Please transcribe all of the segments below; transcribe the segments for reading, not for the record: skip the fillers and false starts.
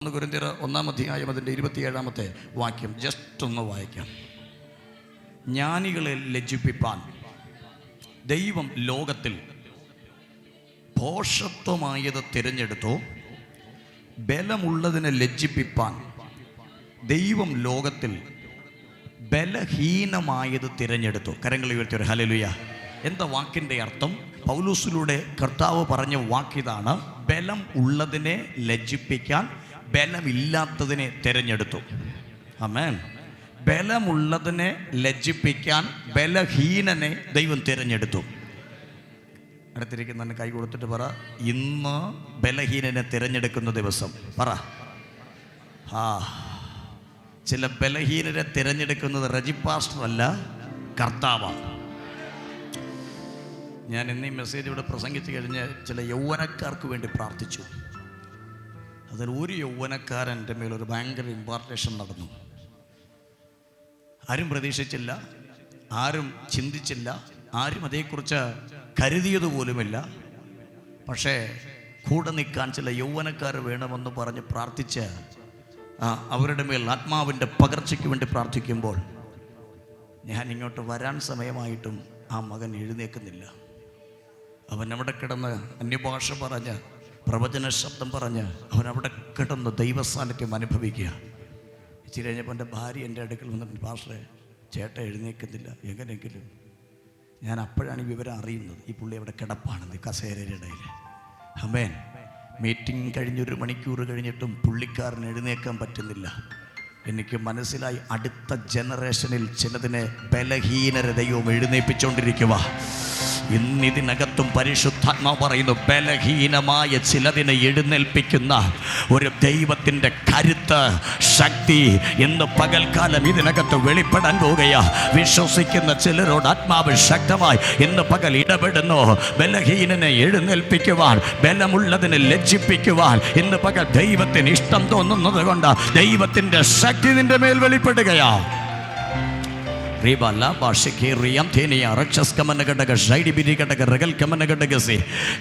കൊരിന്ത്യർ 1-ാം അധ്യായം അതിൻ്റെ 27-ാമത്തെ വാക്യം ജസ്റ്റ് ഒന്ന് വായിക്കാം. ജ്ഞാനികളെ ലജ്ജിപ്പിപ്പാൻ ദൈവം ലോകത്തിൽ ഭോഷത്വമായത് തിരഞ്ഞെടുത്തു, ബലമുള്ളതിനെ ലജ്ജിപ്പിപ്പാൻ ദൈവം ലോകത്തിൽ ബലഹീനമായത് തിരഞ്ഞെടുത്തു. കരങ്ങൾ ഉയർത്തി ഒരു ഹല്ലേലൂയ. എന്താ വാക്കിൻ്റെ അർത്ഥം? പൗലോസിലൂടെ കർത്താവ് പറഞ്ഞ വാക്കിതാണ്: ബലം ഉള്ളതിനെ ലജ്ജിപ്പിക്കാൻ ബലമില്ലാത്തതിനെ തിരഞ്ഞെടുത്തു. ആമേൻ. ബലമുള്ളതിനെ ലജ്ജിപ്പിക്കാൻ ബലഹീനനെ ദൈവം തിരഞ്ഞെടുത്തു. അടുത്തിരിക്കുന്നതിന് കൈ കൊടുത്തിട്ട് പറ, ഇന്ന് ബലഹീനനെ തിരഞ്ഞെടുക്കുന്ന ദിവസം. പറ. ചില ബലഹീനരെ തിരഞ്ഞെടുക്കുന്നത് റജി പാസ്റ്റർ അല്ല, കർത്താവാണ്. ഞാൻ ഇന്ന് ഈ മെസ്സേജ് ഇവിടെ പ്രസംഗിച്ച് കഴിഞ്ഞ് ചില യൗവനക്കാർക്ക് വേണ്ടി പ്രാർത്ഥിച്ചു. അതിൽ ഒരു യൗവനക്കാരൻ്റെ മേലൊരു ഭയങ്കര ഇമ്പാർട്ടേഷൻ നടന്നു. ആരും പ്രതീക്ഷിച്ചില്ല, ആരും ചിന്തിച്ചില്ല, ആരും അതേക്കുറിച്ച് കരുതിയതുപോലുമില്ല. പക്ഷേ കൂടെ നിൽക്കാൻ ചില യൗവനക്കാർ വേണമെന്ന് പറഞ്ഞ് പ്രാർത്ഥിച്ച് അവരുടെ മേൽ ആത്മാവിൻ്റെ പകർച്ചയ്ക്ക് വേണ്ടി പ്രാർത്ഥിക്കുമ്പോൾ ഞാൻ ഇങ്ങോട്ട് വരാൻ സമയമായിട്ടും ആ മകൻ എഴുന്നേൽക്കുന്നില്ല. അവൻ അവിടെ കിടന്ന് അന്യഭാഷ പറഞ്ഞ്, പ്രവചന ശബ്ദം പറഞ്ഞ് അവൻ അവിടെ കിടന്ന് ദൈവസാന്നിധ്യം അനുഭവിക്കുക. ഇച്ചിരി കഴിഞ്ഞപ്പോൾ എൻ്റെ ഭാര്യ എൻ്റെ അടുക്കൽ വന്നിട്ട്, പാസ്റ്ററെ ചേട്ടൻ എഴുന്നേൽക്കുന്നില്ല, എങ്ങനെയെങ്കിലും. ഞാൻ അപ്പോഴാണ് ഈ വിവരം അറിയുന്നത്, ഈ പുള്ളി അവിടെ കിടപ്പാണെന്ന് കസേരയുടെ ഇടയിൽ. ആമേൻ. മീറ്റിംഗ് കഴിഞ്ഞൊരു മണിക്കൂർ കഴിഞ്ഞിട്ടും പുള്ളിക്കാരൻ എഴുന്നേൽക്കാൻ പറ്റുന്നില്ല. എനിക്ക് മനസ്സിലായി, അടുത്ത ജനറേഷനിൽ ചിലതിനെ ബലഹീനരെ ദൈവം എഴുന്നേൽപ്പിച്ചുകൊണ്ടിരിക്കുക. ഇന്നിതിനകത്തും പരിശുദ്ധാത്മാവ് പറയുന്നു, ബലഹീനമായ ചിലതിനെ എഴുന്നേൽപ്പിക്കുന്ന ഒരു ദൈവത്തിൻ്റെ കരുത്ത്, ശക്തി ഇന്ന് പകൽക്കാലം ഇതിനകത്ത് വെളിപ്പെടാൻ പോകുകയാ. വിശ്വസിക്കുന്ന ചിലരോട് ആത്മാവ് ശക്തമായി ഇന്ന് പകൽ ഇടപെടുന്നു. ബലഹീനനെ എഴുന്നേൽപ്പിക്കുവാൻ, ബലമുള്ളതിനെ ലജ്ജിപ്പിക്കുവാൻ ഇന്ന് പകൽ ദൈവത്തിന് ഇഷ്ടം തോന്നുന്നത് കൊണ്ട് ദൈവത്തിൻ്റെ ശക്തി നിന്റെ മേൽ വെളിപ്പെടുകയാ.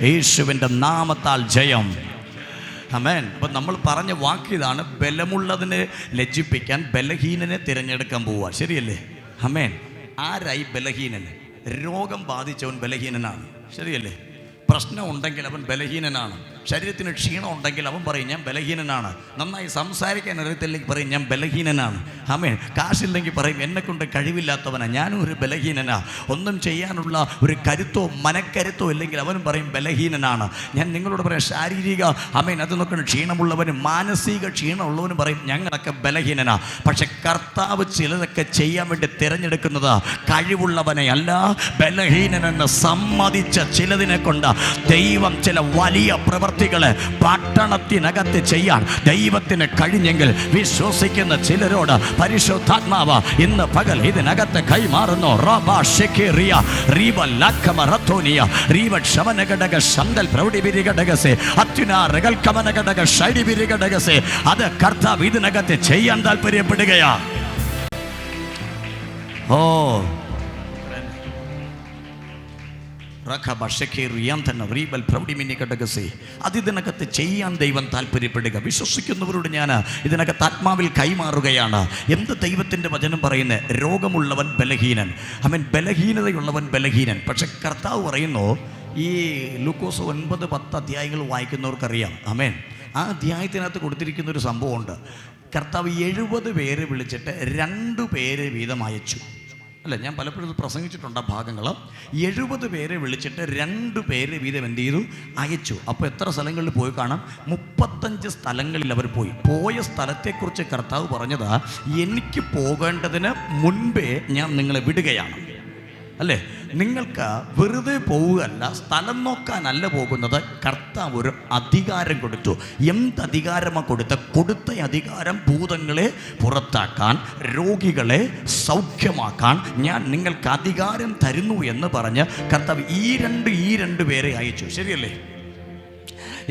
യേശുവിൻ്റെ നാമത്താൽ ജയം. ആമേൻ. അപ്പം നമ്മൾ പറഞ്ഞ വാക്കിതാണ്, ബലമുള്ളതിനെ ലജ്ജിപ്പിക്കാൻ ബലഹീനനെ തിരഞ്ഞെടുക്കാൻ പോവുക. ശരിയല്ലേ? ആമേൻ. ആരായി ബലഹീനന്? രോഗം ബാധിച്ചവൻ ബലഹീനനാണ്. ശരിയല്ലേ? പ്രശ്നം ഉണ്ടെങ്കിൽ അവൻ ബലഹീനനാണ്. ശരീരത്തിന് ക്ഷീണം ഉണ്ടെങ്കിൽ അവൻ പറയും ഞാൻ ബലഹീനനാണ്. നന്നായി സംസാരിക്കാൻ അറിയത്തില്ലെങ്കിൽ പറയും ഞാൻ ബലഹീനനാണ്. ആമേൻ. കാശില്ലെങ്കിൽ പറയും എന്നെക്കൊണ്ട് കഴിവില്ലാത്തവനാണ്, ഞാനും ഒരു ബലഹീനനാ. ഒന്നും ചെയ്യാനുള്ള ഒരു കരുത്തോ മനക്കരുത്തോ ഇല്ലെങ്കിൽ അവനും പറയും ബലഹീനനാണ്. ഞാൻ നിങ്ങളോട് പറയാം, ശാരീരിക ആമേൻ അത് നോക്കണം, ക്ഷീണമുള്ളവനും മാനസിക ക്ഷീണമുള്ളവനും പറയും ഞങ്ങളൊക്കെ ബലഹീനനാ. പക്ഷെ കർത്താവ് ചിലതൊക്കെ ചെയ്യാൻ വേണ്ടി തിരഞ്ഞെടുക്കുന്നത് കഴിവുള്ളവനെ അല്ല, ബലഹീനനെന്ന് സമ്മതിച്ച ചിലതിനെ കൊണ്ട് ദൈവം ചില വലിയ പ്രവൃത്തികളെ പട്ടണത്തിനകത്ത് ചെയ്യാൻ ദൈവത്തിന് കഴിഞ്ഞെങ്കിൽ വിശ്വസിക്കുന്ന ചിലരോട് പരിശുദ്ധാത്മാവ് ഇന്ന് പകൽ ഇതിനകത്ത് കൈമാറുന്നു. അത് കർത്താവ് ഇതിനകത്ത് ചെയ്യാൻ താല്പര്യപ്പെടുകയാ. അതിനകത്ത് ചെയ്യാൻ ദൈവം താല്പര്യപ്പെടുക. വിശ്വസിക്കുന്നവരോട് ഞാൻ ഇതിനകത്ത് ആത്മാവിൽ കൈമാറുകയാണ്. എന്ത് ദൈവത്തിൻ്റെ വചനം പറയുന്നത്? രോഗമുള്ളവൻ ബലഹീനൻ. അവൻ ബലഹീനതയുള്ളവൻ ബലഹീനൻ. പക്ഷെ കർത്താവ് പറയുന്നു, ഈ ലൂക്കോസ് 9-10 അധ്യായങ്ങൾ വായിക്കുന്നവർക്കറിയാം. ആമേൻ. ആ അധ്യായത്തിനകത്ത് കൊടുത്തിരിക്കുന്നൊരു സംഭവമുണ്ട്. കർത്താവ് 70 പേരെ വിളിച്ചിട്ട് 2 പേരെ വീതം അയച്ചു. അല്ല, ഞാൻ പലപ്പോഴും പ്രസംഗിച്ചിട്ടുണ്ട് ആ ഭാഗങ്ങൾ. 70 പേരെ വിളിച്ചിട്ട് 2 പേരെ വീതം എന്ത് ചെയ്തു? അയച്ചു. അപ്പോൾ എത്ര സ്ഥലങ്ങളിൽ പോയി കാണാം? 35 സ്ഥലങ്ങളിൽ അവർ പോയി. പോയ സ്ഥലത്തെക്കുറിച്ച് കർത്താവ് പറഞ്ഞത്, എനിക്ക് പോകേണ്ടതിന് മുൻപേ ഞാൻ നിങ്ങളെ വിടുകയാണ്. അല്ലേ? നിങ്ങൾക്ക് വെറുതെ പോവുകയല്ല, സ്ഥലം നോക്കാനല്ല പോകുന്നത്. കർത്താവ് ഒരു അധികാരം കൊടുത്തു. എന്ത് അധികാരമാണ് കൊടുത്ത അധികാരം ഭൂതങ്ങളെ പുറത്താക്കാൻ, രോഗികളെ സൗഖ്യമാക്കാൻ ഞാൻ നിങ്ങൾക്ക് അധികാരം തരുന്നു എന്ന് പറഞ്ഞ് കർത്താവ് ഈ രണ്ട് പേരെ അയച്ചു. ശരിയല്ലേ?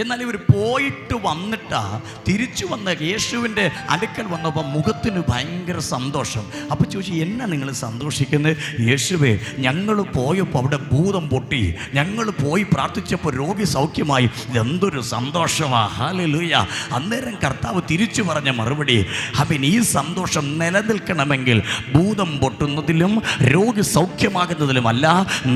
എന്നാൽ ഇവർ പോയിട്ട് വന്നിട്ട് പാപിഷ്ട തിരിച്ചു വന്ന യേശുവിൻ്റെ അടുക്കൽ വന്നപ്പോൾ മുഖത്തിന് ഭയങ്കര സന്തോഷം. അപ്പോൾ ചോദിച്ചു, എന്നാ നിങ്ങൾ സന്തോഷിക്കുന്നത്? യേശുവേ, ഞങ്ങൾ പോയപ്പോൾ അവിടെ ഭൂതം പൊട്ടി, ഞങ്ങൾ പോയി പ്രാർത്ഥിച്ചപ്പോൾ രോഗി സൗഖ്യമായി. എന്തൊരു സന്തോഷമാണ്! ഹല്ലേലൂയ. അന്നേരം കർത്താവ് തിരിച്ചു പറഞ്ഞ മറുപടി, അവൻ ഈ സന്തോഷം നിലനിൽക്കണമെങ്കിൽ ഭൂതം പൊട്ടുന്നതിലും രോഗി സൗഖ്യമാകുന്നതിലുമല്ല,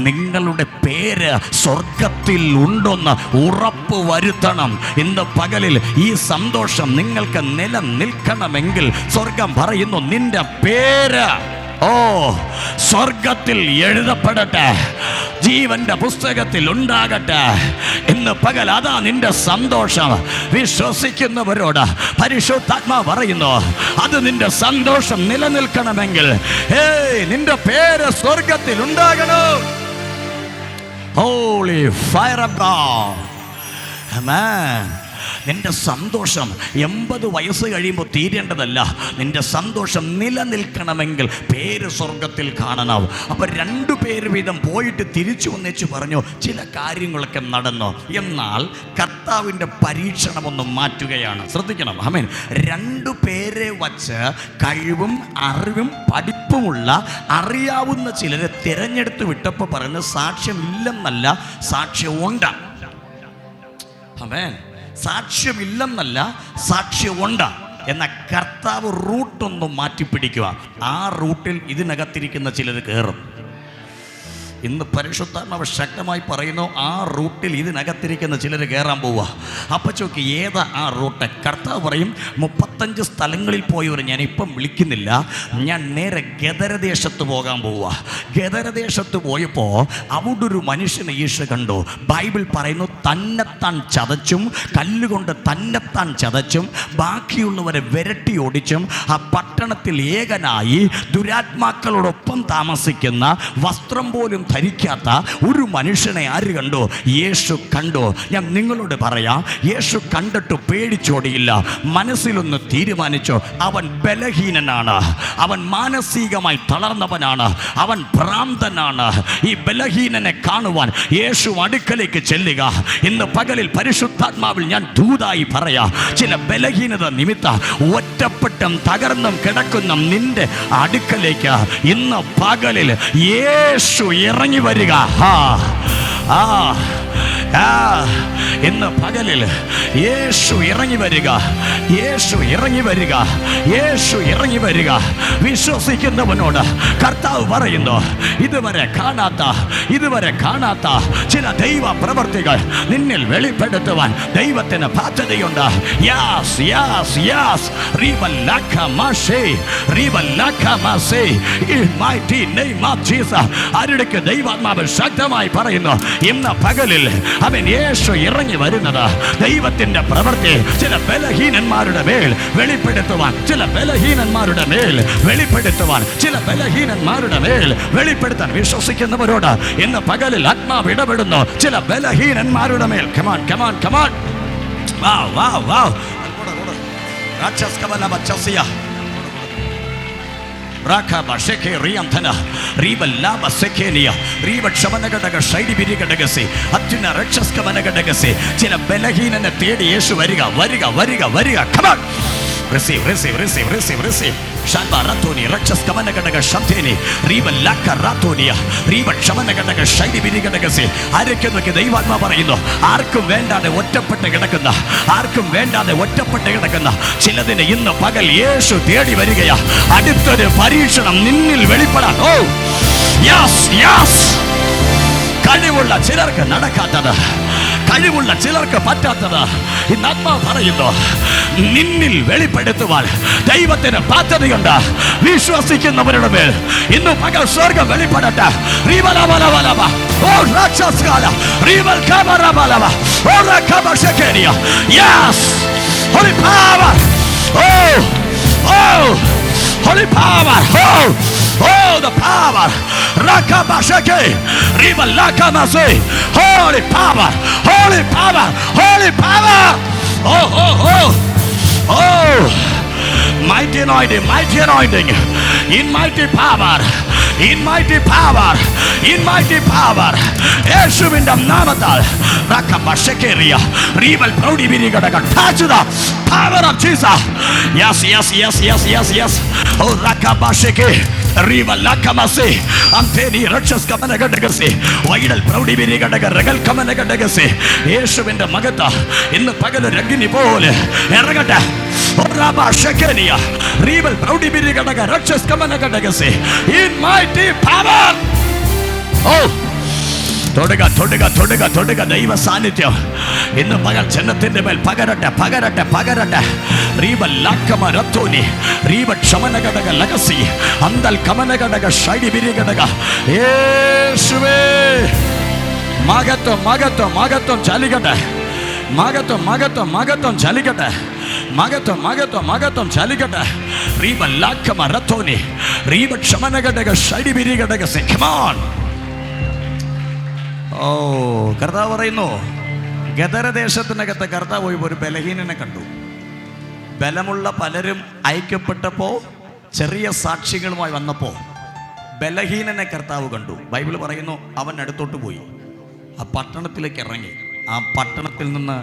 നിങ്ങളുടെ പേര് സ്വർഗത്തിൽ ഉണ്ടെന്ന് ഉറപ്പ് വരുത്തണം. ഇന്ന് പകലിൽ ഈ സന്തോഷം നിങ്ങൾക്ക് നിലനിൽക്കണമെങ്കിൽ സ്വർഗം പറയുന്നു, നിന്റെ പേര് സ്വർഗത്തിൽ എഴുതപ്പെടട്ടെ, ജീവന്റെ പുസ്തകത്തിൽ ഉണ്ടാകട്ടെ. ഇന്ന് പകൽ അതാ നിന്റെ സന്തോഷം. വിശ്വസിക്കുന്നവരോട് പരിശുദ്ധാത്മാവ് പറയുന്നു, അത് നിന്റെ സന്തോഷം നിലനിൽക്കണമെങ്കിൽ നിന്റെ പേര് സ്വർഗത്തിൽ ഉണ്ടാകണം. Holy fire of God. ആമേൻ. നിന്റെ സന്തോഷം 80 വയസ്സ് കഴിയുമ്പോൾ തീരേണ്ടതല്ല. നിന്റെ സന്തോഷം നിലനിൽക്കണമെങ്കിൽ പേര് സ്വർഗത്തിൽ കാണണം. അപ്പോൾ 2 പേര് വീതം പോയിട്ട് തിരിച്ചു വന്നേച്ചു പറഞ്ഞു, ചില കാര്യങ്ങളൊക്കെ നടന്നു. എന്നാൽ കർത്താവിൻ്റെ പരീക്ഷണം ഒന്ന് മാറ്റുകയാണ്. ശ്രദ്ധിക്കണം. ആമേൻ. 2 പേരെ വച്ച് കഴിവും അറിവും പഠിപ്പുമുള്ള അറിയാവുന്ന ചിലരെ തിരഞ്ഞെടുത്ത് വിട്ടപ്പോൾ പറയുന്നത് സാക്ഷ്യമില്ലെന്നല്ല, സാക്ഷ്യമുണ്ട്. ആമേൻ. സാക്ഷ്യമില്ലെന്നല്ല, സാക്ഷ്യമുണ്ട്. എന്ന കർത്താവ് റൂട്ടൊന്ന് മാറ്റിപ്പിടിക്കുക. ആ റൂട്ടിൽ ഇതിനകത്തിരിക്കുന്ന ചിലർ കയറും. ഇന്ന് പരിശുദ്ധാത്മാവ് ശക്തമായി പറയുന്നു, ആ റൂട്ടിൽ ഇതിനകത്തിരിക്കുന്ന ചിലർ കയറാൻ പോവുക. അപ്പം ചോദിക്കും, ഏതാ ആ റൂട്ട്? കർത്താവ് പറയും, 35 സ്ഥലങ്ങളിൽ പോയവർ ഞാൻ ഇപ്പം വിളിക്കുന്നില്ല, ഞാൻ നേരെ ഗദരദേശത്ത് പോകാൻ പോവുക. ഗദരദേശത്ത് പോയപ്പോൾ അവിടെ ഒരു മനുഷ്യനെ യേശു കണ്ടു. ബൈബിൾ പറയുന്നു, തന്നെത്താൻ ചതച്ചും കല്ലുകൊണ്ട് തന്നെത്താൻ ചതച്ചും ബാക്കിയുള്ളവരെ വിരട്ടി ഓടിച്ചും ആ പട്ടണത്തിൽ ഏകനായി ദുരാത്മാക്കളോടൊപ്പം താമസിക്കുന്ന, വസ്ത്രം പോലും ധരിക്കാത്ത ഒരു മനുഷ്യനെ ആര് കണ്ടു? യേശു കണ്ടു. ഞാൻ നിങ്ങളോട് പറയാം, യേശു കണ്ടിട്ട് പേടിച്ചോടിയില്ല. മനസ്സിലൊന്ന് തീരുമാനിച്ചു, അവൻ ബലഹീനനാണ്, അവൻ മാനസികമായി തളർന്നവനാണ്, അവൻ ഭ്രാന്തനാണ്. ഈ ബലഹീനനെ കാണുവാൻ യേശു അടുക്കലേക്ക് ചെല്ലുക. ഇന്ന് പകലിൽ പരിശുദ്ധാത്മാവിൽ ഞാൻ ദൂതായി പറയാ, ചില ബലഹീനത നിമിത്തം ഒറ്റപ്പെട്ടും തകർന്നും കിടക്കുന്ന നിന്റെ അടുക്കലേക്ക് ഇന്ന് പകലിൽ യേശു ഇറങ്ങി വരിക. ഇന്ന് പകലിൽ യേശു ഇറങ്ങി വരിക, യേശു ഇറങ്ങി വരിക, യേശു ഇറങ്ങി വരിക. വിശ്വസിക്കുന്നവനോട് കർത്താവ് പറയുന്നു, ഇതുവരെ കാണാത്ത ചില ദൈവ പ്രവർത്തികൾ നിന്നിൽ വെളിപ്പെടുത്തുവാൻ ദൈവത്തിന് പദ്ധതിയുണ്ട്. ആരുടെക്ക് ദൈവാത്മാവ് ശക്തമായി പറയുന്നു, ഇന്ന് പകലിൽ അവൻ യേശു ഇറങ്ങി വരുന്നത് ദൈവത്തിന്റെ പ്രവൃത്തി ചില ബലഹീനന്മാരുടെ മേൽ വെളിപ്പെടുത്തുവാൻ, ചില ബലഹീനന്മാരുടെ മേൽ വെളിപ്പെടുത്തുവാൻ, ചില ബലഹീനന്മാരുടെ മേൽ വെളിപ്പെടുത്താൻ. വിശ്വസിക്കുന്നവരോട് ഇന്ന് പകലിൽ ആത്മാവ് ഇടപെടുന്നു, ചില ബലഹീനന്മാരുടെ മേൽ. Come on come on come on. Wow wow wow. ചില ബലഹീനനെ തേടി യേശു വരിക വരിക വരിക വരിക. Receive, receive, receive, receive, receive. Shalva ratoni, rakshas kamana gadaga shanteni, riva laka ratonia, riva shamana gadaga shaidi biri gadagasi. ആരൊക്കെ ദൈവാത്മാ പറയുന്നു, ആർക്കും വേണ്ടാതെ ഒറ്റപ്പെട്ട് കിടക്കുന്ന, ആർക്കും വേണ്ടാതെ ഒറ്റപ്പെട്ട് കിടക്കുന്ന ചിലതിനെ ഇന്ന് പകൽ യേശു തേടി വരികയാ. അടുത്തൊരു പരീക്ഷണം നിന്നിൽ വെളിപ്പെടാൻ. ഓ യെസ് യെസ്. കഴിവുള്ള ചിലർക്ക് നടക്കാത്തത്, കഴിവുള്ള ചിലർക്ക് പറ്റാത്തത് ഇന്ന് ആത്മാവ് പറയുന്നു, നിന്നിൽ വെളിപ്പെടുത്തുവാൻ ദൈവത്തിന് പദ്ധതിയുണ്ട്. വിശ്വസിക്കുന്നവരുടെ മേൽ ഇന്ന് പകൽ സ്വർഗം വെളിപ്പെടട്ടെ. Holy power. Holy power. Oh, the power. Rakabashake. Riva lakamase. Holy power. Holy power. Holy power. Oh, oh, oh. Oh. Mighty anointing, mighty anointing. In mighty power. in mighty power, in mighty power. യേശുവിന്റെ നാമത്താൽ റക്കബശകേറിയ rebel പ്രൗഢിബിരികടക touch the power of Jesus. Yes, yes, yes, yes, yes, yes. Oh rakabasheke റീബൽ ലക്കമസി അംതേനി രക്ഷസ് കമനകടകസി വൈഡൽ പ്രൗഢിബിരികടക റഗൽ കമനകടകസി. യേശുവിന്റെ മകത്ത ഇന്ന് പകൽ അഗ്നി പോലെ ഇറങ്ങട്ടെ. In mighty power. Oh, തൊടുക തൊടുക തൊടുക തൊടുക. ദൈവ സാന്നിധ്യം ഇന്ന് പകൽ ജനത്തിന്റെ മേൽ പകരട്ടെ പകരട്ടെ പകരട്ടെ. റീബൽ ലക്കമ രത്തോനി റീബ ക്ഷമനകടക ലകസി അന്തൽ കമനകടക ഷൈഡിബിരികടക. യേശുവേ മഹത്വം മഹത്വം മഹത്വം ചലിക്കട്ടെ. മഹത്വം മഹത്വം മഹത്വം ചലിക്കട്ടെ. മഹത്വം മഹത്വം മഹത്വം ചലിക്കട്ടെ. റീബ ലക്കമ രത്തോനി റീബ ക്ഷമനകടക ഷൈഡിബിരികടക. Come on. ഓ കർത്താവ് പറയുന്നു, ഗദരദേശത്തിനകത്ത് കർത്താവ് പോയി ഒരു ബലഹീനനെ കണ്ടു. ബലമുള്ള പലരും ഐക്യപ്പെട്ടപ്പോൾ ചെറിയ സാക്ഷികളുമായി വന്നപ്പോൾ ബലഹീനനെ കർത്താവ് കണ്ടു. ബൈബിൾ പറയുന്നു അവൻ അടുത്തോട്ട് പോയി ആ പട്ടണത്തിലേക്ക് ഇറങ്ങി. ആ പട്ടണത്തിൽ നിന്ന്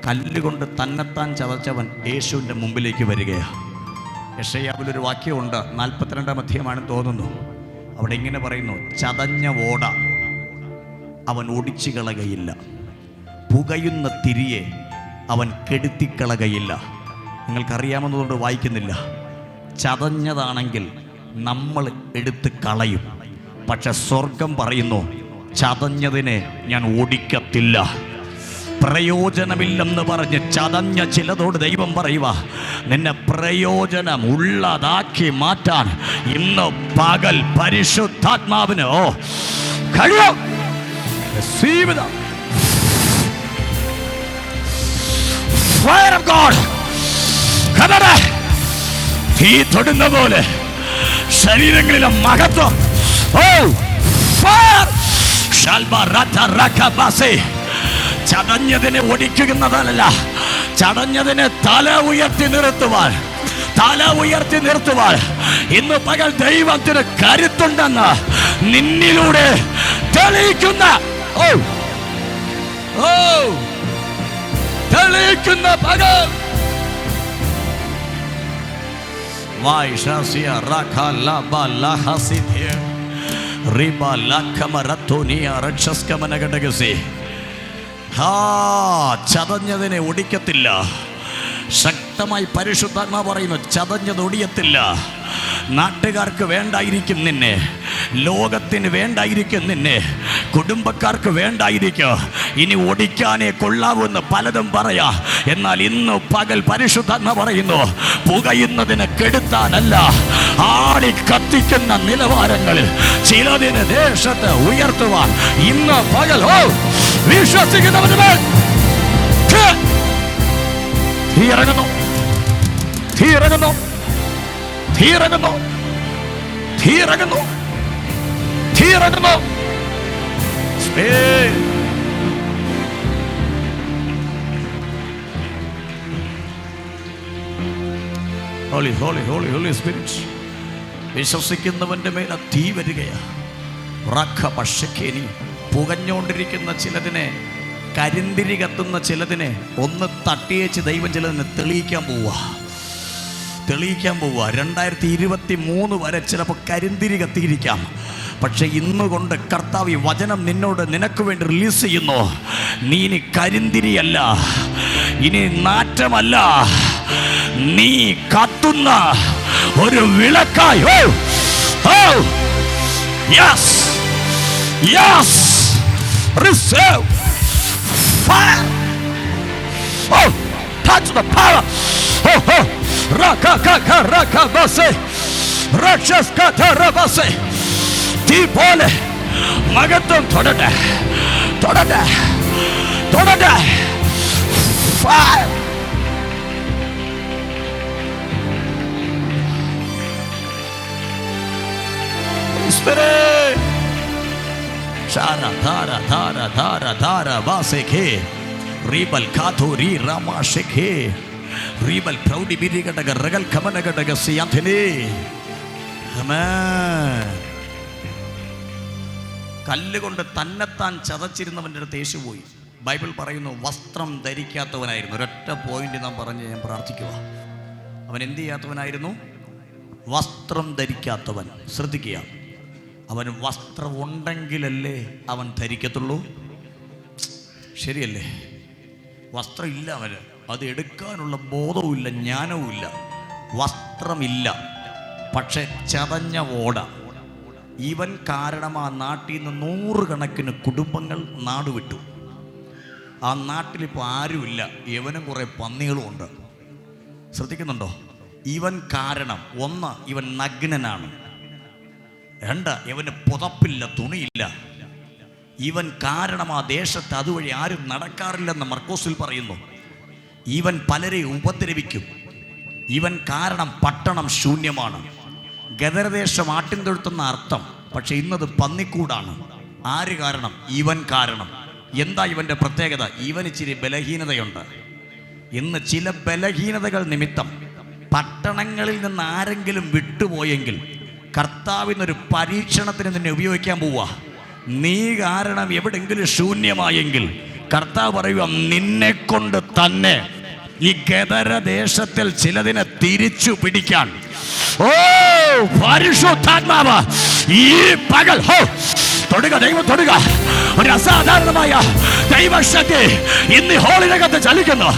കല്ലുകൊണ്ട് തന്നെത്താൻ ചതച്ചവൻ യേശുവിൻ്റെ മുമ്പിലേക്ക് വരികയാണ്. യെശയ്യാവിലൊരു വാക്യമുണ്ട്, 42-ാം അധ്യായമാണെന്ന് തോന്നുന്നു. അവിടെ ഇങ്ങനെ പറയുന്നു, ചതഞ്ഞ ഓട അവൻ ഓടിച്ചു കളകയില്ല, പുകയുന്ന തിരിയെ അവൻ കെടുത്തിക്കളകയില്ല. നിങ്ങൾക്കറിയാമെന്നതുകൊണ്ട് വായിക്കുന്നില്ല. ചതഞ്ഞതാണെങ്കിൽ നമ്മൾ എടുത്ത് കളയും. പക്ഷെ സ്വർഗം പറയുന്നു, ചതഞ്ഞതിനെ ഞാൻ ഓടിക്കത്തില്ല. പ്രയോജനമില്ലെന്ന് പറഞ്ഞ് ചതഞ്ഞ ചിലതോട് ദൈവം പറയുക, നിന്നെ പ്രയോജനമുള്ളതാക്കി മാറ്റാൻ ഇന്ന് പകൽ പരിശുദ്ധാത്മാവിന് കഴിയും. Receive the fire of God. കടടെ തീ തൊടുന്ന പോലെ ശരീരങ്ങളിലെ മഹത്വം. ചതഞ്ഞതിനെ ഒടിക്കുന്നതല്ല, ചടഞ്ഞതിനെ തല ഉയർത്തി നിർത്തുവാൻ, തല ഉയർത്തി നിർത്തുവാൻ ഇന്ന് പകൽ ദൈവത്തിന് കരുത്തുണ്ടെന്ന് നിന്നിലൂടെ തെളിയിക്കുന്ന തെളിയിക്കുന്ന പകൽ. ചതഞ്ഞതിനെ ഒടിക്കത്തില്ല. ശക്തമായി പരിശുദ്ധാത്മാ പറയുന്നു, ചതഞ്ഞത് ഒടിയത്തില്ല. നാട്ടുകാർക്ക് വേണ്ടായിരിക്കും നിന്നെ, ലോകത്തിന് വേണ്ടായിരിക്കും നിന്നെ, കുടുംബക്കാർക്ക് വേണ്ടായിരിക്കും. ഇനി ഒടിക്കാനേ കൊള്ളാവൂന്ന് പലതും പറയാ. എന്നാൽ ഇന്ന് പകൽ പരിശുദ്ധാത്മ പറയുന്നു, പുകയുന്നതിനെ കെടുത്താനല്ല, ആടി കത്തിക്കുന്ന നിലവാരങ്ങളിൽ ചിലതിന് ദേശത്ത് ഉയർത്തുവാൻ ഇന്ന് പകൽ വിശ്വസിക്കുന്നവരുടെ തീ ഇറങ്ങുന്നു, തീ ഇറങ്ങുന്നു, തീ ഇറങ്ങുന്നു, തീ ഇറങ്ങുന്നു, തീ ഇറങ്ങുന്നു. Holy holy holy holy spirit വിശ്വസിക്കുന്നവന്റെ മേൽ തീ വരികയാ. പുകഞ്ഞുകൊണ്ടിരിക്കുന്ന ചിലതിനെ, കരിന്തിരി കത്തുന്ന ചിലതിനെ ഒന്ന് തട്ടിയേച്ച് ദൈവം ചിലതിനെ തെളിയിക്കാൻ പോവുക, തെളിയിക്കാൻ പോവുക. 2023 വരെ ചിലപ്പോൾ കരിന്തിരി കത്തിയിരിക്കാം. പക്ഷെ ഇന്നുകൊണ്ട് കർത്താവ് ഈ വചനം നിന്നോട് നിനക്ക് വേണ്ടി റിലീസ് ചെയ്യുന്നു. നീ ഇനി കരിന്തിരിയല്ല, ഇനി നാറ്റമല്ല, നീ കത്തുന്ന ഒരു വിളക്കായി. Yes yes receive fire. Touch the power. Raka kaka raka base rakshas kata rabase. തീ പോലെ മഹത്വം തൊടട്ടെ, തൊടട്ടെ, തൊടട്ടെ. Fire. Spirit. Shara dhara dhara dhara dhara vasekhe ribal kathuri rama shekhe ribal proudi birigadaga ragal kamanaga daga siyanthine. Amen. കല്ലുകൊണ്ട് തന്നെത്താൻ ചതച്ചിരുന്നവൻ്റെ അടുത്ത് യേശു പോയി. Bible പറയുന്നു വസ്ത്രം ധരിക്കാത്തവനായിരുന്നു. ഒരൊറ്റ പോയിന്റ് നാം പറഞ്ഞ് ഞാൻ പ്രാർത്ഥിക്കുക. അവൻ എന്ത് ചെയ്യാത്തവനായിരുന്നു? വസ്ത്രം ധരിക്കാത്തവൻ. ശ്രദ്ധിക്കുക, അവന് വസ്ത്രം ഉണ്ടെങ്കിലല്ലേ അവൻ ധരിക്കത്തുള്ളൂ. ശരിയല്ലേ? വസ്ത്രം ഇല്ല അവന്, അത് എടുക്കാനുള്ള ബോധവും ഇല്ല, ജ്ഞാനവും ഇല്ല. വസ്ത്രമില്ല, പക്ഷെ ചതഞ്ഞ ഓട. ഇവൻ കാരണം ആ നാട്ടിൽ നിന്ന് 100 കണക്കിന് കുടുംബങ്ങൾ നാടുവിട്ടു. ആ നാട്ടിലിപ്പോൾ ആരുമില്ല, ഇവനും കുറേ പന്നികളും ഉണ്ട്. ശ്രദ്ധിക്കുന്നുണ്ടോ? ഇവൻ കാരണം, 1, ഇവൻ നഗ്നനാണ്. 2, ഇവന് പുതപ്പില്ല, തുണിയില്ല. ഇവൻ കാരണം ആ ദേശത്ത് അതുവഴി ആരും നടക്കാറില്ലെന്ന് മർക്കോസിൽ പറയുന്നു. ഇവൻ പലരെ ഉപദ്രവിക്കും. ഇവൻ കാരണം പട്ടണം ശൂന്യമാണ്. ഗദരദേശം ആട്ടിൻ തൊഴുത്തുന്ന അർത്ഥം, പക്ഷെ ഇന്നത് പന്നിക്കൂടാണ്. ആര് കാരണം? ഇവൻ കാരണം. എന്താ ഇവൻ്റെ പ്രത്യേകത? ഇവൻ ഇച്ചിരി ബലഹീനതയുണ്ട്. ഇന്ന് ചില ബലഹീനതകൾ നിമിത്തം പട്ടണങ്ങളിൽ നിന്ന് ആരെങ്കിലും വിട്ടുപോയെങ്കിൽ കർത്താവിനൊരു പരീക്ഷണത്തിന് നിന്നെ ഉപയോഗിക്കാൻ പോവുക. നീ കാരണം എവിടെങ്കിലും ശൂന്യമായെങ്കിൽ കർത്താവ് പറയുക, നിന്നെ കൊണ്ട് തന്നെ ഈ ഗദരദേശത്തിൽ ചിലതിനെ തിരിച്ചു പിടിക്കാൻ പരിശുദ്ധാത്മാവ് ഈ പകൽ തൊടുക. ദൈവം തൊടുക. ഒരു അസാധാരണമായ ദൈവശക്തി ഇന്ന് ഹോളിനകത്ത് ചലിക്കുന്നു.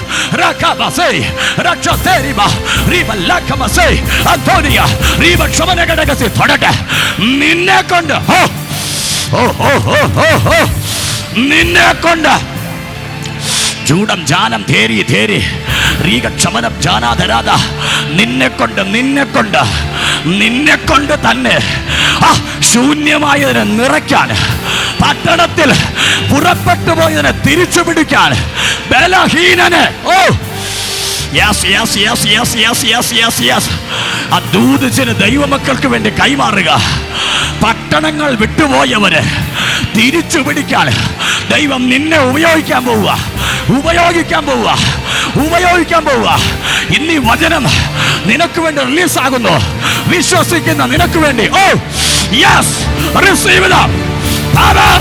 തൊടട്ടെ നിന്നെ കൊണ്ട്, നിന്നെ കൊണ്ട് ചൂടം ജാനം ധേരി ധേരി റീകക്ഷമനം ജാനാധരാധ. നിന്നെ കൊണ്ട്, നിന്നെ കൊണ്ട്, നിന്നെ കൊണ്ട് തന്നെ ശൂന്യമായതിനെ നിറയ്ക്കാൻ, പട്ടണത്തിൽ പുറപ്പെട്ടു പോയതിനെ തിരിച്ചു പിടിക്കാൻ ബലഹീനനെ ദൂതിച്ചിന് ദൈവമക്കൾക്ക് വേണ്ടി കൈമാറുക. പട്ടണങ്ങൾ വിട്ടുപോയവര് തിരിച്ചു പിടിക്കാൻ ദൈവം നിന്നെ ഉപയോഗിക്കാൻ പോവുക, ഉപയോഗിക്കാൻ പോവുക, ഉപയോഗിക്കാൻ പോവുക. ഇന്നീ വചനം നിനക്ക് വേണ്ടി റിലീസാകുന്നു. വിശ്വസിക്കുന്ന നിനക്ക് വേണ്ടി yes, receive the power.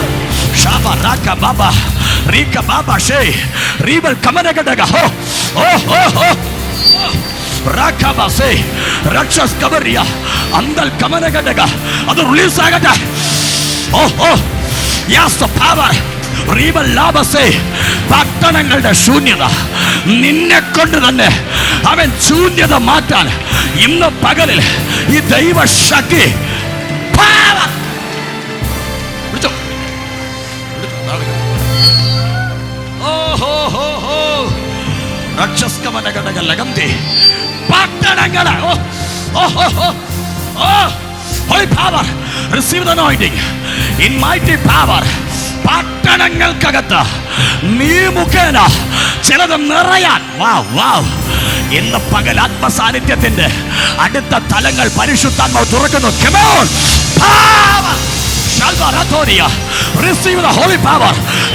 Shaba റാക ബാബ റീക ബാബ ഷേ റീബൽ കമനഗഡഗ റാഖബസേ രക്ഷസ് കബറിയ അന്തൽ കമനഗഡഗ. അത് റിലീസ് ആകട്ടെ. Yes, the power. റീബൽ ലാബസേ. പട്ടണങ്ങളുടെ ശൂന്യത നിന്നെ കൊണ്ട് തന്നെ അവൻ ശൂന്യത മാറ്റാൻ ഇന്ന് പകലിൽ ഈ ദൈവശക്തി പട്ടണങ്ങളെ പട്ടണങ്ങൾക്കകത്ത് നീ മുഖേന ചിലത് നിറയാൻ ഇന്ന് പകൽ ആത്മസാന്നിധ്യത്തിന്റെ അടുത്ത തലങ്ങൾ പരിശുദ്ധാത്മാവ് തുറക്കുന്നു.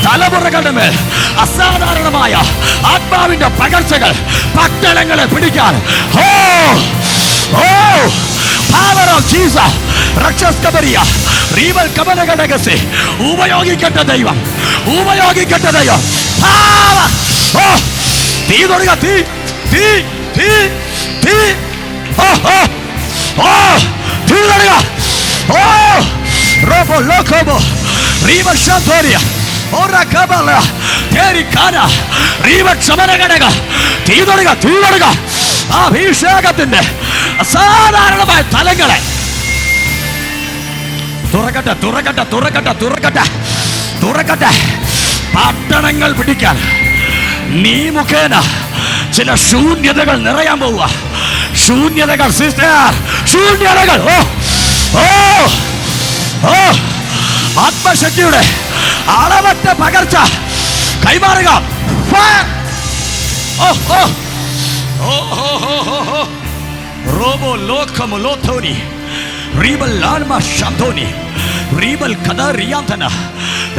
തലമുറകളുടെ മേൽ അസാധാരണമായ ആത്മാവിന്റെ പകർച്ചകൾ പട്ടണങ്ങളെ പിടിക്കാൻ ഉപയോഗിക്കട്ടെ ദൈവം, ഉപയോഗിക്കട്ടെ ദൈവം. തീ തൊടുക, തീ തീ തീ തീ തീ തൊടുക. Robo locobo, riva shantoria, ora cabala, teri kana, riva chamanaganaga, തീതൊടുക, തീതൊടുക. ആ അഭിഷേകത്തിന്റെ അസാധാരണമായ തലങ്ങളെ തുറക്കട്ടെ, തുറക്കട്ടെ, തുറക്കട്ടെ, തുറക്കട്ടെ, തുറക്കട്ടെ. പട്ടണങ്ങൾ പിടിക്കാൻ നീ മുഖേന ചില ശൂന്യതകൾ നിറയാൻ പോവുക. ശൂന്യതകൾ സിസ്റ്റർ, ശൂന്യതകൾ. ആത്മശക്തിയുടെ അളവറ്റ പകർച്ച കൈമാറുക. റോബോ ലോകമോ ലോത്തോനി റീബൽ ലാൽമ ശാന്തോനി റീബൽ കദറിയാന്തന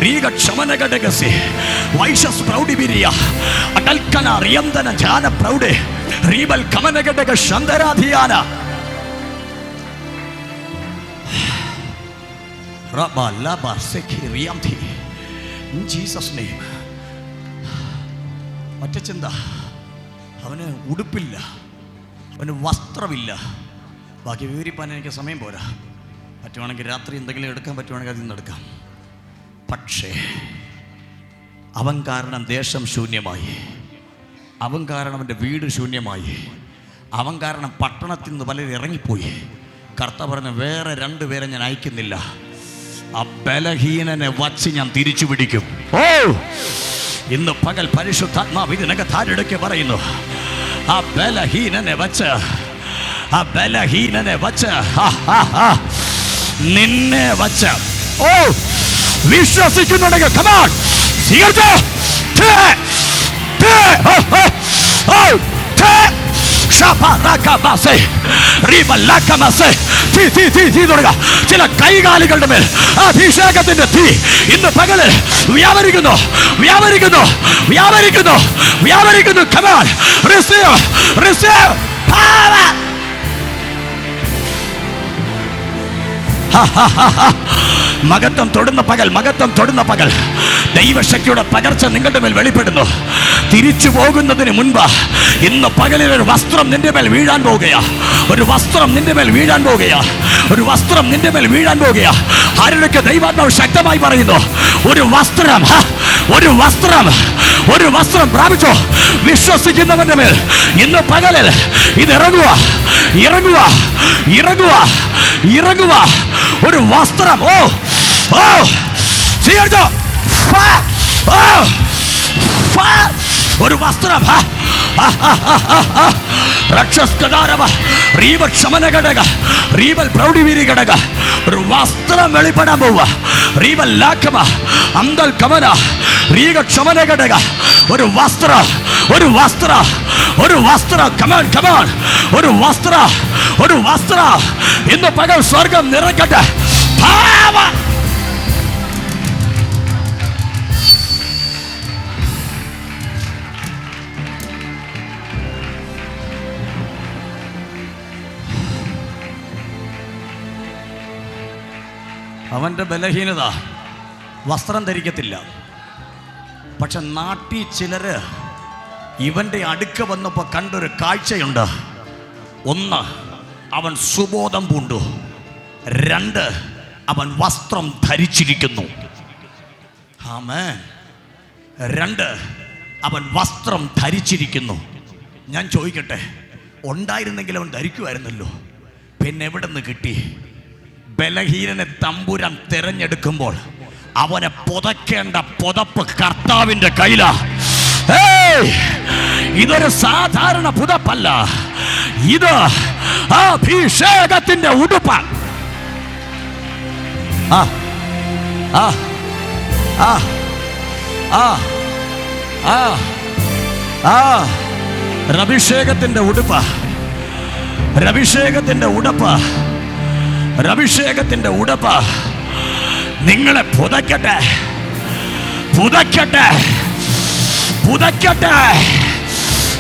റീഗ ക്ഷമനഗഡഗസി വൈശസ് പ്രൗഡിബിരിയ അടൽക്കന റിയന്തന ജാന പ്രൗഡെ റീബൽ കമനഗഡഗ ശന്തരാധിയാന. Jesus name. ഒറ്റ ചിന്ത, അവന് ഉടുപ്പില്ല, അവന് വസ്ത്രമില്ല. ബാക്കി വിവരിപ്പാൻ എനിക്ക് സമയം പോരാ. പറ്റുവാണെങ്കിൽ രാത്രി എന്തെങ്കിലും എടുക്കാൻ പറ്റുവാണെങ്കിൽ അതിൽ നിന്ന് എടുക്കാം. പക്ഷേ അവൻ കാരണം ദേശം ശൂന്യമായി, അവൻ കാരണം അവൻ്റെ വീട് ശൂന്യമായി, അവൻ കാരണം പട്ടണത്തിൽ നിന്ന് പലരും ഇറങ്ങിപ്പോയി. കർത്താവ് പറഞ്ഞ വേറെ 2 പേരെ ഞാൻ അയക്കുന്നില്ല, ആ ബലഹീനനെ വച്ച് ഞാൻ തിരിച്ചു പിടിക്കും. ഓ, ഇന്ന് പകൽ പരിശുദ്ധാത്മാവ് ഇതിനൊക്കെ താരെടുക്കെ പറയുന്നു. ആ ബലഹീനനെ വച്ച്, ആ ബലഹീനനെ വച്ച്, നിന്നെ വച്ച്. ഓ, വിശ്വസിക്കുന്നുണ്ടെങ്കിൽ കമാൺ സ്വീകരിച്ചോ. ചില കൈകാലുകളുടെ മേൽ അഭിഷേകത്തിന്റെ തീ ഇന്ന് പകല് വ്യാപരിക്കുന്നു, വ്യാപരിക്കുന്നു, വ്യാപരിക്കുന്നു, വ്യാപരിക്കുന്നു. Come on receive, receive power. മഹത്വം തൊടുന്ന പകൽ, മഹത്വം തൊടുന്ന പകൽ ദൈവശക്തിയുടെ പകർച്ച നിങ്ങളുടെ മേൽ വെളിപ്പെടുന്നു. തിരിച്ചു പോകുന്നതിന് മുൻപ് ഇന്ന് പകലിൽ ഒരു വസ്ത്രം നിന്റെ മേൽ വീഴാൻ പോകുകയാ. ഒരു വസ്ത്രം നിന്റെ മേൽ വീഴാൻ പോകുകയാ. ഒരു വസ്ത്രം നിന്റെ മേൽ വീഴാൻ പോകുകയാ. ആരുടെയൊക്കെ ദൈവാത്മാവ് ശക്തമായി പറയുന്നു, ഒരു വസ്ത്രം, ഒരു വസ്ത്രം, ഒരു വസ്ത്രം പ്രാപിച്ചോ. വിശ്വസിക്കുന്നവന്റെ മേൽ ഇന്ന് പകലിൽ ഇത് ഇറങ്ങുക, ഇറങ്ങുക, ഇറങ്ങുക, ഇറങ്ങുക. ഒരു വസ്ത്രം. ഓ, ഓ, സ്വീകരിച്ചോ. ഒരു വസ്ത്രം. ഒരു വസ്ത്രം വെളിപ്പെടാൻ പോവുക. ഒരു വസ്ത്രം, ഒരു വസ്ത്രം, ഒരു വസ്ത്രം. കമാൻ, കമാൻ, ഒരു വസ്ത്രം, ഒരു വസ്ത്രം. ഇന്ന് പകൽ സ്വർഗം നിറയ്ക്കട്ടെ. അവൻ്റെ ബലഹീനത വസ്ത്രം ധരിക്കത്തില്ല. പക്ഷെ നാട്ടിൽ ചിലര് ഇവൻ്റെ അടുക്ക വന്നപ്പോൾ കണ്ടൊരു കാഴ്ചയുണ്ട്. 1, അവൻ സുബോധം പൂണ്ടു. 2, അവൻ വസ്ത്രം ധരിച്ചിരിക്കുന്നു. ആമേൻ. 2, അവൻ വസ്ത്രം ധരിച്ചിരിക്കുന്നു. ഞാൻ ചോദിക്കട്ടെ, ഉണ്ടായിരുന്നെങ്കിൽ അവൻ ധരിക്കുമായിരുന്നല്ലോ, പിന്നെ എവിടെ നിന്ന് കിട്ടി? ബലഹീനനെ തമ്പുരാൻ തിരഞ്ഞെടുക്കുമ്പോൾ അവനെ പുതയ്ക്കേണ്ട പുതപ്പ് കർത്താവിൻ്റെ കയ്യിലാ. ഇതൊരു സാധാരണ പുതപ്പല്ല, ഇത് അഭിഷേകത്തിന്റെ ഉടുപ്പാണ്. അഭിഷേകത്തിന്റെ ഉടുപ്പ്, അഭിഷേകത്തിന്റെ ഉടുപ്പ്, അഭിഷേകത്തിന്റെ ഉടുപ്പ് നിങ്ങളെ പുതയ്ക്കട്ടെ, പുതയ്ക്കട്ടെ, പുതയ്ക്കട്ടെ.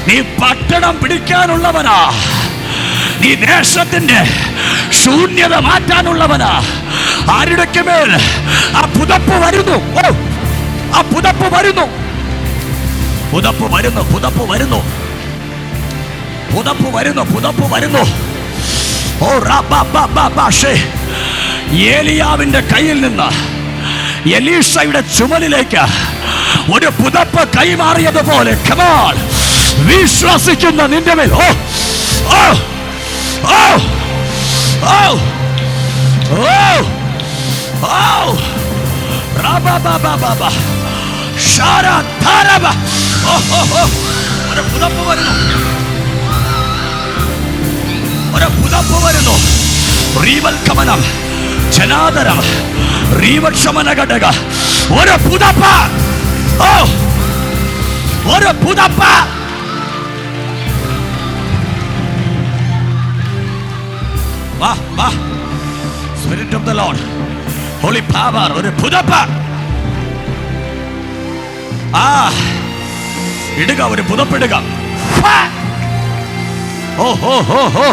നീ പട്ടണം പിടിക്കാനുള്ളവനാ, നീ ദേശത്തിന്റെ ശൂന്യത മാറ്റാനുള്ളവനാ. ആരുടെക്ക് മേൽ ആ പുതപ്പ് വരുന്നു. ഓ, ആ പുതപ്പ് വരുന്നു, പുതപ്പ് വരുന്നു, പുതപ്പ് വരുന്നു, പുതപ്പ് വരുന്നു, പുതപ്പ് വരുന്നു. ഓ, ഏലിയാവിന്റെ കയ്യിൽ നിന്ന് എലീഷയുടെ ചുമലിലേക്ക് ഒരു പുതപ്പ് കൈമാറിയതുപോലെ കമാൽ വിശ്വസിക്കുന്ന നിന്റെ മേൽ. ഓ, ഓ, ഓ, ഓ, ഓ, ഓ, ഒരു പുതപ്പ് വരുന്നു, ഒരു പുതപ്പ് വരുന്നു. റീവൽക്കമനം, ജനാദരം, റീവക്ഷമന ഘടക, ഒരു പുതപ്പ്. ഓ, ഒരു പുതപ്പ്. വാ, വാ. Spirit of the Lord, Holy Power, ഒരു പുതപ്പ്. ഇടുക, ഒരു പുതപ്പിടുക. ഓ, ഹോ, ഹോ, ഹോ.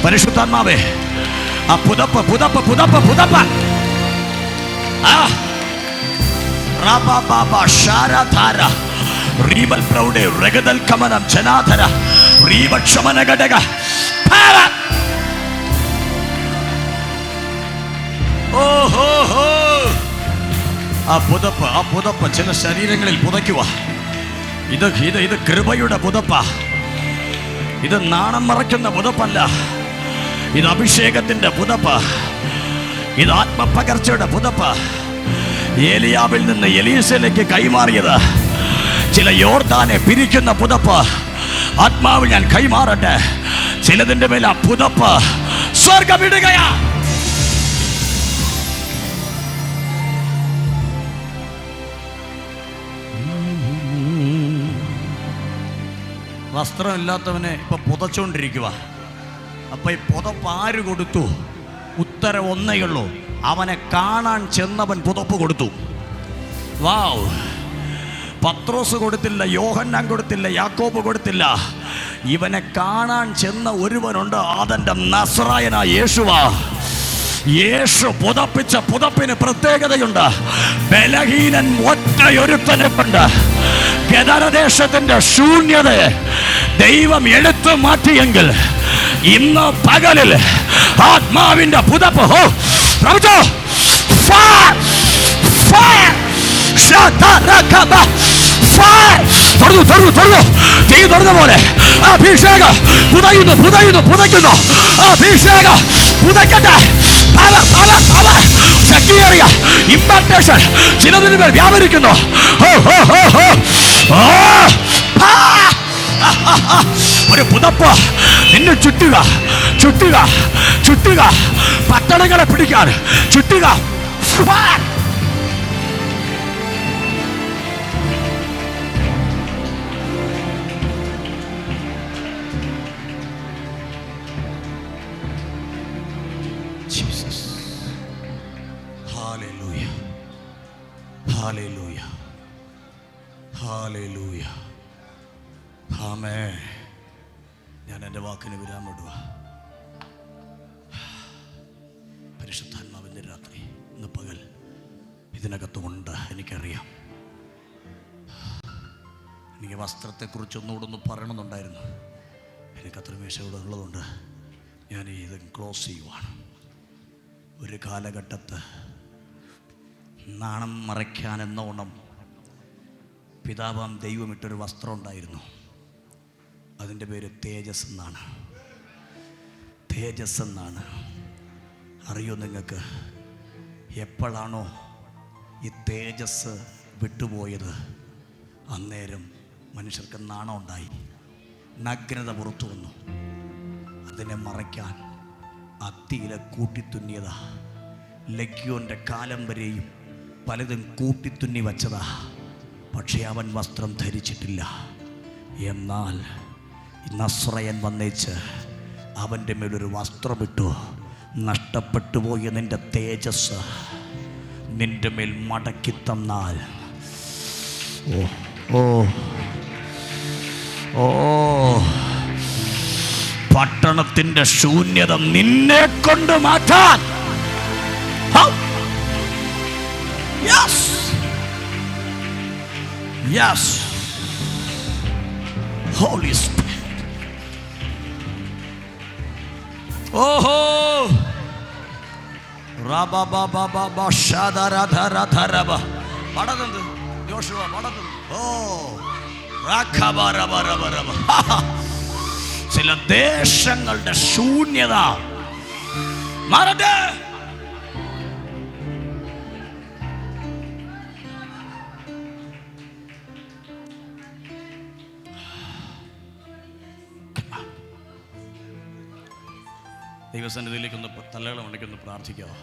പരിശുദ്ധാത്മാവേ, ആ പുതപ്പ്, പുതപ്പ്, പുതപ്പ്, പുതപ്പ്. ആ റബബബ ശാരധാര റീബൽ പ്രൗഡെ രഗദൽ കമനം ജനാധര റീവക്ഷമന ഘടക ഓഹോ ഹോ. ആ പുതപ്പ് ചില ശരീരങ്ങളിൽ പുതയ്ക്കുക. ഇത് കൃപയുടെ പുതപ്പ. ഇത് നാണം മറയ്ക്കുന്ന പുതപ്പല്ല. ഇത് അഭിഷേകത്തിന്റെ പുതപ്പ്. ഇത് ആത്മപകർച്ചയുടെ പുതപ്പ്. ഏലിയാവിൽ നിന്ന് എലീശയിലേക്ക് കൈമാറിയത് ചില യോർദാനെ പിരിക്കുന്ന പുതപ്പ് ആത്മാവിൽ ഞാൻ കൈമാറട്ടെ. ചിലതിന്റെ മേൽ ആ പുതപ്പ് സ്വർഗമിടുകയാ. വസ്ത്രമില്ലാത്തവനെ ഇപ്പൊ പുതച്ചോണ്ടിരിക്കുക. അപ്പൊ ഈ പുതപ്പ് ആര് കൊടുത്തു? ഉത്തരം ഒന്നേയുള്ളൂ. അവനെ കാണാൻ ചെന്നവൻ പുതപ്പ് കൊടുത്തു. വാവ്. പത്രോസ് കൊടുത്തില്ല, യോഹന്നാൻ കൊടുത്തില്ല, യാക്കോബ് കൊടുത്തില്ല. ഇവനെ കാണാൻ ചെന്ന ഒരുവനുണ്ട്. അതെന്റെ നസ്രായനായ യേശുവാ. യേശു പുതപ്പിച്ച പുതപ്പിന് പ്രത്യേകതയുണ്ട്. ബലഹീനൻ ഒറ്റയൊരുത്തനെ കൊണ്ട് ഗദരദേശത്തിന്റെ ശൂന്യതയെ ദൈവം എടുത്തു മാറ്റിയെങ്കിൽ ഇന്ന് പകലിൽ ആത്മാവിന്റെ പുതപ്പ് പ്രവചിച്ചോ. തീ തുറന്ന പോലെ അഭിഷേക പുതയ്ക്കുന്നു. അഭിഷേക പുതയ്ക്കട്ടെ. ശക്തിയേറിയ ഇമ്പാർട്ടേഷൻ ചിലതിന് മേൽ വ്യാപരിക്കുന്നു. ഒരു പുതപ്പ് നിന്നെ ചുറ്റുക പട്ടണങ്ങളെ പിടിക്കാൻ ചുറ്റുക. Hallelujah. Hallelujah. ആമേൻ. ഞാൻ എൻ്റെ വാക്കിന് വിരാമിടുക. പരിശുദ്ധാത്മാവിൻ്റെ രാത്രി ഇന്ന് പകൽ ഇതിനകത്തുകൊണ്ട് എനിക്കറിയാം. എനിക്ക് വസ്ത്രത്തെക്കുറിച്ചൊന്നുകൂടൊന്ന് പറയണമെന്നുണ്ടായിരുന്നു. എനിക്കത്ര മേശയോടെ ഉള്ളതുകൊണ്ട് ഞാൻ ഇത് ക്ലോസ് ചെയ്യുവാണ്. ഒരു കാലഘട്ടത്ത് നാണം മറയ്ക്കാനെന്നോണം പിതാവാം ദൈവം ഇട്ടൊരു വസ്ത്രം ഉണ്ടായിരുന്നു. അതിൻ്റെ പേര് തേജസ് എന്നാണ്. തേജസ് എന്നാണ്. അറിയോ നിങ്ങൾക്ക്? എപ്പോഴാണോ ഈ തേജസ് വിട്ടുപോയത് അന്നേരം മനുഷ്യർക്ക് നാണം ഉണ്ടായി, നഗ്നത പുറത്തു വന്നു. അതിനെ മറയ്ക്കാൻ അത്തിയിലെ കൂട്ടിത്തുന്നിയതാ. ലഗ്യോൻ്റെ കാലം വരെയും പലതും കൂട്ടിത്തുന്നി വച്ചതാ. പക്ഷേ അവൻ വസ്ത്രം ധരിച്ചിട്ടില്ല. എന്നാൽ നസ്രയൻ വന്നേച്ച് അവൻ്റെ മേലൊരു വസ്ത്രമിട്ടു. നഷ്ടപ്പെട്ടു പോയ നിന്റെ തേജസ് നിന്റെ മേൽ മടക്കി തന്നാൽ പട്ടണത്തിൻ്റെ ശൂന്യത നിന്നെ കൊണ്ട് മാറ്റാൻ Yes. Holy Spirit. ഓഹോ. റബബബബബ ശദരധരധരബ. പടതുണ്ട് യോശുവ പടതുണ്ട്. ഓ റഖബറബറബറബ. ചില ദേശങ്ങളുടെ ശൂന്യത മറതെ. ദൈവസന്നിധിയിലേക്കൊന്ന് തലകളെ ഉണ്ടെങ്കിൽ ഒന്ന് പ്രാർത്ഥിക്കാമോ?